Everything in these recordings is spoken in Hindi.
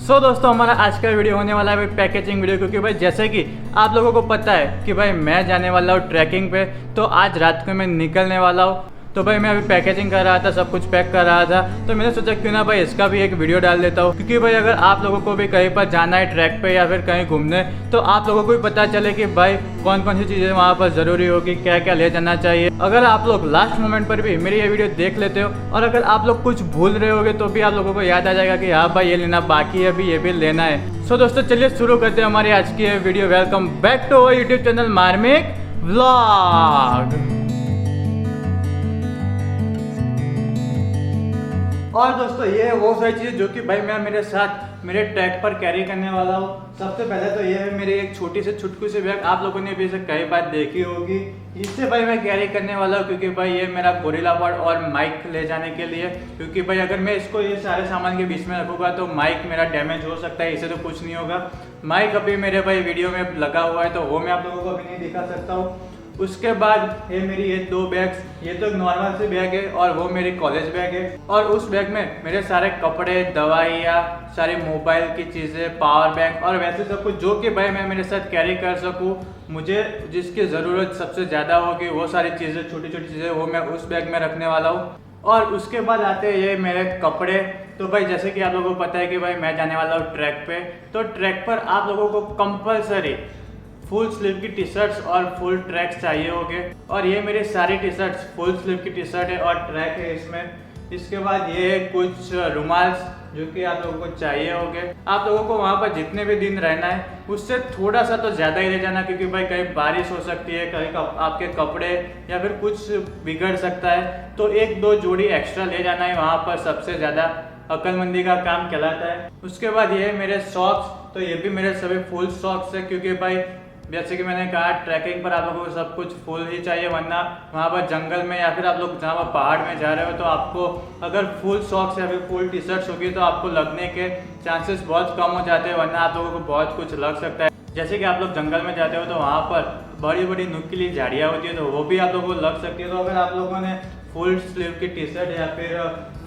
दोस्तों हमारा आज का वीडियो होने वाला है पैकेजिंग वीडियो, क्योंकि भाई जैसे कि आप लोगों को पता है कि भाई मैं जाने वाला हूँ ट्रैकिंग पे। तो आज रात को मैं निकलने वाला हूँ। तो भाई मैं अभी पैकेजिंग कर रहा था, सब कुछ पैक कर रहा था। तो मैंने सोचा क्यों ना भाई इसका भी एक वीडियो डाल देता हूँ, क्योंकि भाई अगर आप लोगों को भी कहीं पर जाना है ट्रैक पे या फिर कहीं घूमने, तो आप लोगों को भी पता चले कि भाई कौन कौन सी चीज़ें वहाँ पर ज़रूरी होगी, क्या क्या ले जाना चाहिए। अगर आप लोग लास्ट मोमेंट पर भी मेरी ये वीडियो देख लेते हो और अगर आप लोग कुछ भूल रहे होगे तो भी आप लोगों को याद आ जाएगा कि हाँ भाई ये लेना बाकी है, अभी ये भी लेना है। दोस्तों चलिए शुरू करते हैं हमारी आज की video. Welcome back to our YouTube channel Marmik vlog. और दोस्तों ये वो सारी चीज़ें जो कि भाई मैं मेरे साथ मेरे ट्रैक पर कैरी करने वाला हूँ। सबसे पहले तो ये है मेरी एक छोटी से छुटकू सी बैग, आप लोगों ने भी इसे कई बार देखी होगी। इससे भाई मैं कैरी करने वाला हूँ क्योंकि भाई ये मेरा गोरिल्ला पॉड और माइक ले जाने के लिए, क्योंकि भाई अगर मैं इसको ये सारे सामान के बीच में रखूँगा तो माइक मेरा डैमेज हो सकता है। इससे तो कुछ नहीं होगा। माइक अभी मेरे भाई वीडियो में लगा हुआ है तो वो मैं आप लोगों को अभी नहीं दिखा सकता हूँ। उसके बाद ये मेरी ये दो बैग्स, ये तो एक नॉर्मल सी बैग है और वो मेरी कॉलेज बैग है। और उस बैग में मेरे सारे कपड़े, दवाइयाँ, सारी मोबाइल की चीज़ें, पावर बैंक और वैसे सब कुछ जो कि भाई मैं मेरे साथ कैरी कर सकूँ। मुझे जिसकी ज़रूरत सबसे ज़्यादा होगी वो सारी चीज़ें, छोटी छोटी चीज़ें, वो मैं उस बैग में रखने वाला हूँ। और उसके बाद आते हैं ये मेरे कपड़े। तो भाई जैसे कि आप लोगों को पता है कि भाई मैं जाने वाला हूँ ट्रैक पे, तो ट्रैक पर आप लोगों को कंपलसरी फुल स्लीव की टी शर्ट्स और फुल ट्रैक्स चाहिए होंगे। और ये मेरी सारी टी शर्ट्स फुल स्लीव की टी शर्ट है और ट्रैक है इसमें। इसके बाद ये कुछ रुमाल्स जो कि आप लोगों को चाहिए होंगे। आप लोगों को वहाँ पर जितने भी दिन रहना है उससे थोड़ा सा तो ज़्यादा ही ले जाना, क्योंकि भाई कहीं बारिश हो सकती है, कहीं आपके कपड़े या फिर कुछ बिगड़ सकता है। तो एक दो जोड़ी एक्स्ट्रा ले जाना है वहाँ पर, सबसे ज़्यादा अक्लमंदी का काम कहलाता है। उसके बाद ये मेरे सॉक्स, तो ये भी मेरे सभी फुल सॉक्स है, क्योंकि भाई जैसे कि मैंने कहा ट्रैकिंग पर आप लोगों को सब कुछ फुल ही चाहिए, वरना वहाँ पर जंगल में या फिर आप लोग जहाँ पर पहाड़ में जा रहे हो तो आपको अगर फुल सॉक्स या फिर फुल टी शर्ट्स होगी तो आपको लगने के चांसेस बहुत कम हो जाते हैं, वरना आप लोगों को बहुत कुछ लग सकता है। जैसे कि आप लोग जंगल में जाते हो तो वहाँ पर बड़ी बड़ी नुकीली झाड़ियाँ होती है तो वो भी आप लोगों को लग सकती है। तो अगर आप लोगों ने फुल स्लीव की टी शर्ट या फिर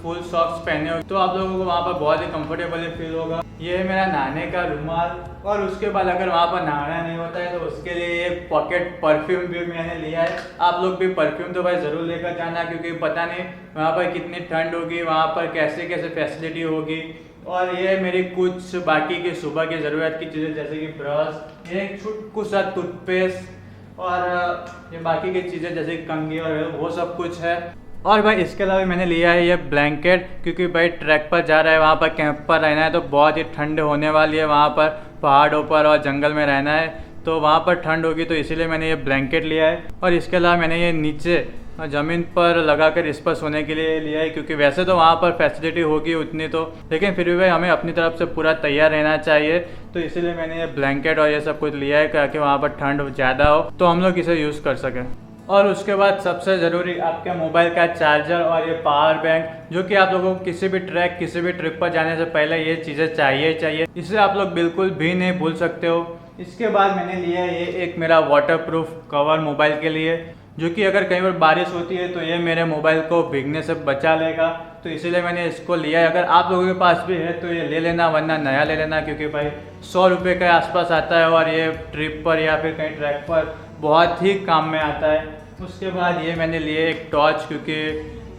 फुल सॉक्स पहने हो तो आप लोगों को वहाँ पर बहुत ही कंफर्टेबल फील होगा। ये है मेरा नहाने का रुमाल। और उसके बाद अगर वहाँ पर नहाना नहीं होता है तो उसके लिए एक पॉकेट परफ्यूम भी मैंने लिया है। आप लोग भी परफ्यूम तो भाई ज़रूर लेकर जाना, क्योंकि पता नहीं वहाँ पर कितनी ठंड होगी, वहाँ पर कैसे कैसे फैसिलिटी होगी। और ये मेरी कुछ बाकी की सुबह की ज़रूरत की चीज़ें जैसे कि ब्रश, ये एक छुटकू सा टूथपेस्ट और ये बाकी की चीज़ें जैसे कि कंघी और वो सब कुछ है। और भाई इसके अलावा मैंने लिया है ये ब्लैंकेट, क्योंकि भाई ट्रैक पर जा रहा है, वहाँ पर कैंप पर रहना है तो बहुत ही ठंड होने वाली है। वहाँ पर पहाड़ों पर और जंगल में रहना है तो वहाँ पर ठंड होगी, तो इसीलिए मैंने ये ब्लैंकेट लिया है। और इसके अलावा मैंने ये नीचे ज़मीन पर लगाकर इस पर सोने के लिए लिया है, क्योंकि वैसे तो वहाँ पर फैसिलिटी होगी उतनी तो, लेकिन फिर भी भाई हमें अपनी तरफ से पूरा तैयार रहना चाहिए। तो इसीलिए मैंने ये ब्लैंकेट और ये सब कुछ लिया है ताकि वहाँ पर ठंड ज़्यादा हो तो हम लोग इसे यूज़ कर सकें। और उसके बाद सबसे ज़रूरी आपके मोबाइल का चार्जर और ये पावर बैंक, जो कि आप लोगों को किसी भी ट्रैक, किसी भी ट्रिप पर जाने से पहले ये चीज़ें चाहिए ही चाहिए। इसे आप लोग बिल्कुल भी नहीं भूल सकते हो। इसके बाद मैंने लिया ये एक मेरा वाटरप्रूफ कवर मोबाइल के लिए, जो कि अगर कहीं पर बारिश होती है तो ये मेरे मोबाइल को भीगने से बचा लेगा, तो इसीलिए मैंने इसको लिया है। अगर आप लोगों के पास भी है तो ये ले लेना, वरना नया ले लेना, क्योंकि भाई 100 रुपये के आसपास आता है और ये ट्रिप पर या फिर कहीं ट्रैक पर बहुत ही काम में आता है। उसके बाद ये मैंने लिए एक टॉर्च, क्योंकि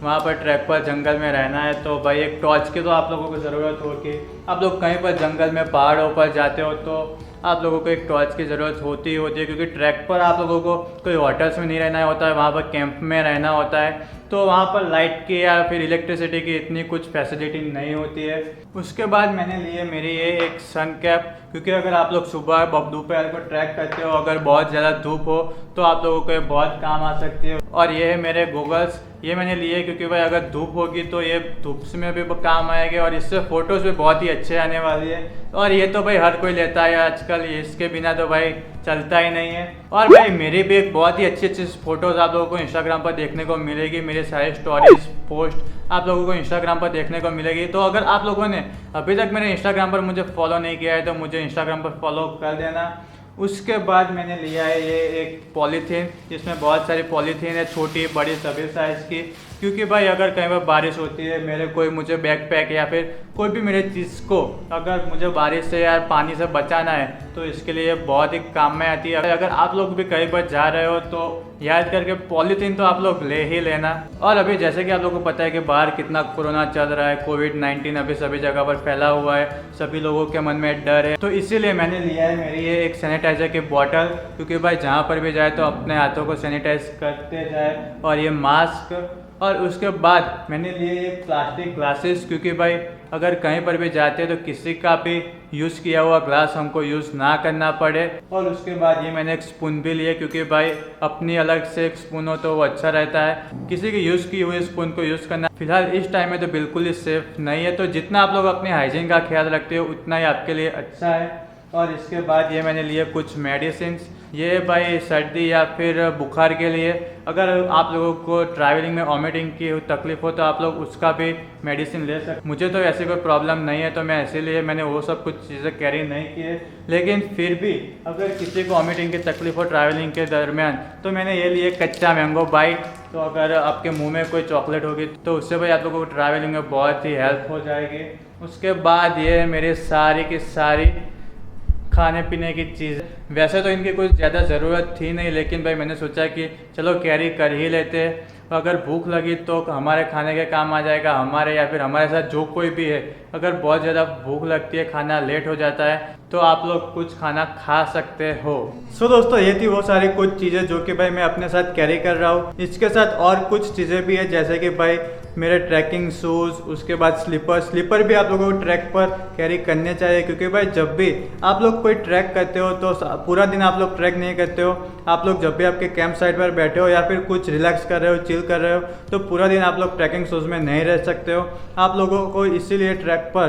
वहाँ पर ट्रैक पर जंगल में रहना है तो भाई एक टॉर्च की तो आप लोगों को ज़रूरत होगी। आप लोग कहीं पर जंगल में पहाड़ों पर जाते हो तो आप लोगों को एक टॉर्च की ज़रूरत होती ही होती है, क्योंकि ट्रैक पर आप लोगों को कोई होटल्स में नहीं रहना होता है, वहाँ पर कैंप में रहना होता है, तो वहाँ पर लाइट की या फिर इलेक्ट्रिसिटी की इतनी कुछ फैसिलिटी नहीं होती है। उसके बाद मैंने लिए मेरी ये एक सन कैप, क्योंकि अगर आप लोग सुबह दोपहर को ट्रैक करते हो, अगर बहुत ज़्यादा धूप हो तो आप लोगों को ये बहुत काम आ सकती है। और ये है मेरे गॉगल्स, ये मैंने लिए क्योंकि भाई अगर धूप होगी तो ये धूप में भी काम आएंगे और इससे फ़ोटोज़ भी बहुत ही अच्छे आने वाली है। और ये तो भाई हर कोई लेता है आजकल, इसके बिना तो भाई चलता ही नहीं है। और भाई मेरी भी एक बहुत ही अच्छी अच्छी फ़ोटोज़ आप लोगों को इंस्टाग्राम पर देखने को मिलेगी। मेरे सारे स्टोरीज पोस्ट आप लोगों को इंस्टाग्राम पर देखने को मिलेगी। तो अगर आप लोगों ने अभी तक मेरे इंस्टाग्राम पर मुझे फॉलो नहीं किया है तो मुझे इंस्टाग्राम पर फॉलो कर देना। उसके बाद मैंने लिया है ये एक पॉलीथीन, जिसमें बहुत सारी पॉलीथीन है, छोटी बड़ी सभी साइज़ की। क्योंकि भाई अगर कहीं पर बारिश होती है, मेरे कोई मुझे बैकपैक या फिर कोई भी मेरे चीज़ को अगर मुझे बारिश से या पानी से बचाना है तो इसके लिए बहुत ही काम में आती है। अगर आप लोग भी कहीं पर जा रहे हो तो याद करके पॉलीथीन तो आप लोग ले ही लेना। और अभी जैसे कि आप लोगों को पता है कि बाहर कितना कोरोना चल रहा है, कोविड-19 अभी सभी जगह पर फैला हुआ है, सभी लोगों के मन में डर है। तो इसीलिए मैंने लिया है मेरी ये एक सैनिटाइजर की बॉटल, क्योंकि भाई जहाँ पर भी जाए तो अपने हाथों को सैनिटाइज करते जाए। और ये मास्क, और उसके बाद मैंने लिए ये प्लास्टिक ग्लासेस, क्योंकि भाई अगर कहीं पर भी जाते हैं तो किसी का भी यूज़ किया हुआ ग्लास हमको यूज़ ना करना पड़े। और उसके बाद ये मैंने एक स्पून भी लिया, क्योंकि भाई अपनी अलग से एक स्पून हो तो वो अच्छा रहता है, किसी की यूज़ की हुई स्पून को यूज़ करना फिलहाल इस टाइम में तो बिल्कुल ही सेफ नहीं है। तो जितना आप लोग अपने हाइजीन का ख्याल रखते हो उतना ही आपके लिए अच्छा है। और इसके बाद ये मैंने लिए कुछ मेडिसिन, ये भाई सर्दी या फिर बुखार के लिए। अगर आप लोगों को ट्रैवलिंग में वॉमिटिंग की तकलीफ हो तो आप लोग उसका भी मेडिसिन ले सकते। मुझे तो ऐसी कोई प्रॉब्लम नहीं है तो मैं इसीलिए मैंने वो सब कुछ चीज़ें कैरी नहीं की है। लेकिन फिर भी अगर किसी को वॉमिटिंग की तकलीफ हो ट्रैवलिंग के दरमियान तो मैंने ये लिए कच्चा मैंगो बाइट। तो अगर आपके मुँह में कोई चॉकलेट होगी तो उससे भाई आप लोगों को ट्रैवलिंग में बहुत ही हेल्प हो जाएगी। उसके बाद ये मेरी सारी की सारी खाने पीने की चीज़, वैसे तो इनकी कुछ ज़्यादा ज़रूरत थी नहीं, लेकिन भाई मैंने सोचा कि चलो कैरी कर ही लेते। अगर भूख लगी तो हमारे खाने के काम आ जाएगा, हमारे या फिर हमारे साथ जो कोई भी है अगर बहुत ज़्यादा भूख लगती है, खाना लेट हो जाता है तो आप लोग कुछ खाना खा सकते हो। सो दोस्तों ये थी वो सारी कुछ चीज़ें जो कि भाई मैं अपने साथ कैरी कर रहा हूँ। इसके साथ और कुछ चीज़ें भी है, जैसे कि भाई मेरे ट्रैकिंग शूज़, उसके बाद स्लीपर भी आप लोगों को ट्रैक पर कैरी करने चाहिए, क्योंकि भाई जब भी आप लोग कोई ट्रैक करते हो तो पूरा दिन आप लोग ट्रैक नहीं करते हो। आप लोग जब भी आपके कैंप साइट पर बैठे हो या फिर कुछ रिलैक्स कर रहे हो, चिल कर रहे हो, तो पूरा दिन आप लोग ट्रैकिंग शूज़ में नहीं रह सकते हो। आप लोगों को इसीलिए ट्रैक पर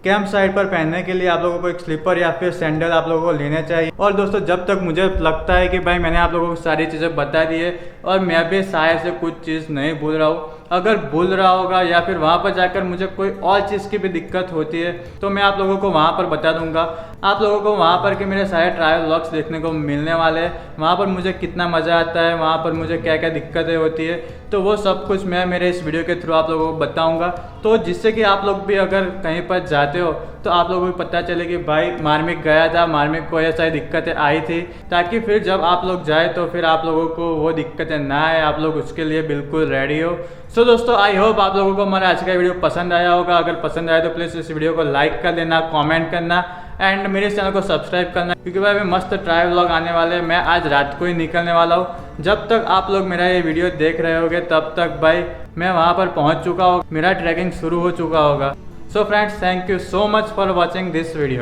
कैंप साइट पर पहनने के लिए आप लोगों को एक स्लीपर या फिर सैंडल आप लोगों को लेने चाहिए। और दोस्तों जब तक मुझे लगता है कि भाई मैंने आप लोगों को सारी चीज़ें बता दी है और मैं भी शायद से कुछ चीज़ नहीं भूल रहा हूँ, अगर भूल रहा होगा या फिर वहाँ पर जाकर मुझे कोई और चीज़ की भी दिक्कत होती है तो मैं आप लोगों को वहाँ पर बता दूंगा। आप लोगों को वहाँ पर के मेरे सारे ट्रैवल व्लॉग्स देखने को मिलने वाले हैं, वहाँ पर मुझे कितना मज़ा आता है, वहाँ पर मुझे क्या क्या दिक्कतें होती है, तो वो सब कुछ मैं मेरे इस वीडियो के थ्रू आप लोगों को बताऊँगा। तो जिससे कि आप लोग भी अगर कहीं पर जाते हो तो आप लोगों को पता चले कि भाई मार्मिक गया था, मार्मिक को ऐसा दिक्कतें आई थी, ताकि फिर जब आप लोग जाए तो फिर आप लोगों को वो दिक्कतें ना आए, आप लोग उसके लिए बिल्कुल रेडी हो। सो दोस्तों आई होप आप लोगों को हमारा आज का वीडियो पसंद आया होगा। अगर पसंद आया तो प्लीज़ इस वीडियो को लाइक कर देना, कमेंट करना एंड मेरे चैनल को सब्सक्राइब करना, क्योंकि भाई मस्त ट्रैवल व्लॉग आने वाले हैं। मैं आज रात को ही निकलने वाला हूँ। जब तक आप लोग मेरा ये वीडियो देख रहे होगे तब तक भाई मैं वहाँ पर पहुँच चुका हूँ, मेरा ट्रैकिंग शुरू हो चुका होगा। So friends, thank you so much for watching this video.